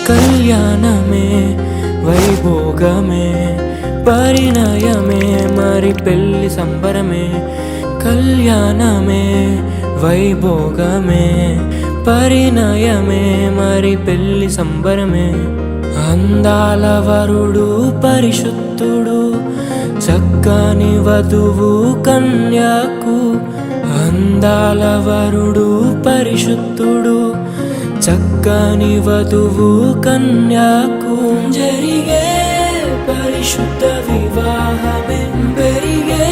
కళ్యాణమే వైభోగమే పరిణయమే మరి పెళ్లి సంబరమే. కళ్యాణమే వైభోగమే పరిణయమే మరి పెళ్లి సంబరమే. అందాల వరుడు పరిశుద్ధుడు చక్కని వధువు కన్యాకు. అందాల వరుడు పరిశుద్ధుడు చక్కని వధువు కన్యాకు. జరిగే పరిశుద్ధ వివాహమే పెరిగే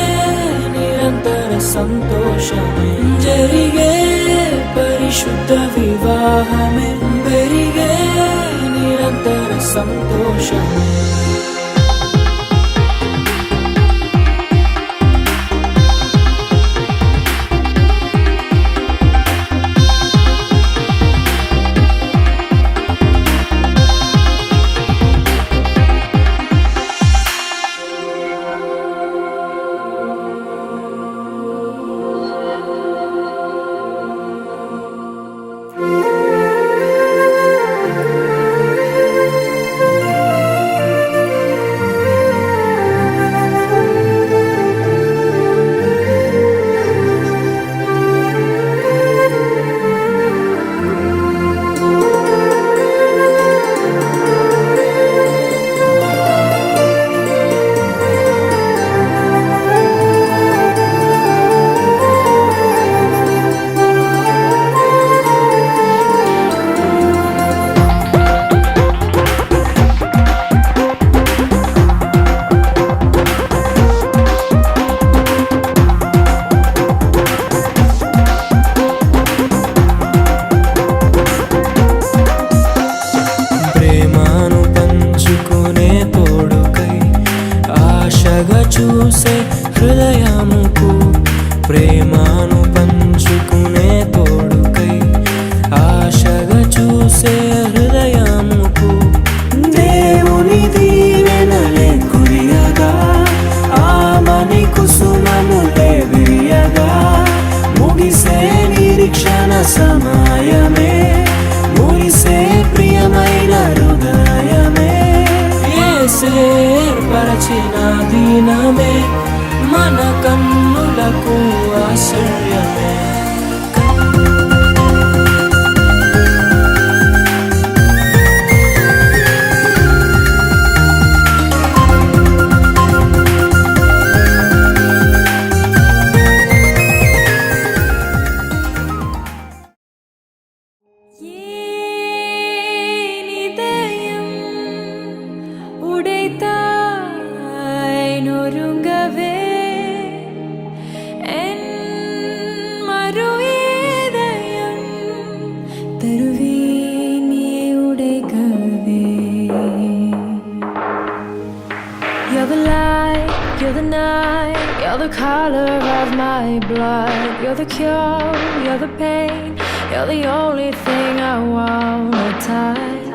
నిరంతర సంతోషమే. జరిగే పరిశుద్ధ వివాహమే పెరిగే నిరంతర సంతోషమే. చూసే హృదయముకు ప్రేమను పంచుకునే తోడుకై ఆశగా చూసే హృదయముకు. దేవుని దీవెనలే కురియగా ఆమని కుసుమములే విరియగా ముగిసే నిరీక్షణ సమయమే ముగిసే ప్రియమైన హృదయమే. ఏర్పరచిన దినమే మన కన్నులకు ఆశ్చర్యమే. You're the light, you're the night, you're the color of my blood. You're the cure, you're the pain, you're the only thing I wanna touch.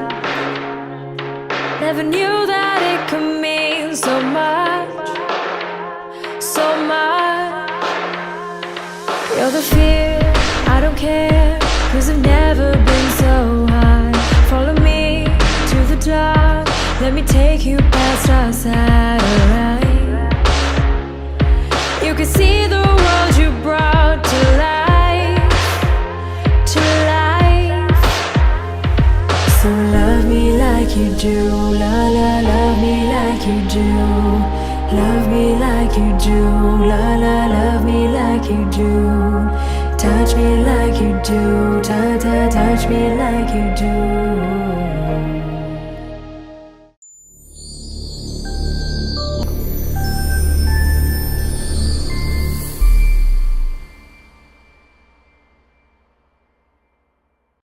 Never knew that it could mean so much, so much. You're the fear, I don't care, 'cause I've never been so high. Follow me to the dark, let me take you past our satellite. You can see the world you brought to life, to life. So love me like you do, la la, love me like you do. Love me like you do, la la, love me like you do. Touch me like you do, ta ta, touch me like you do.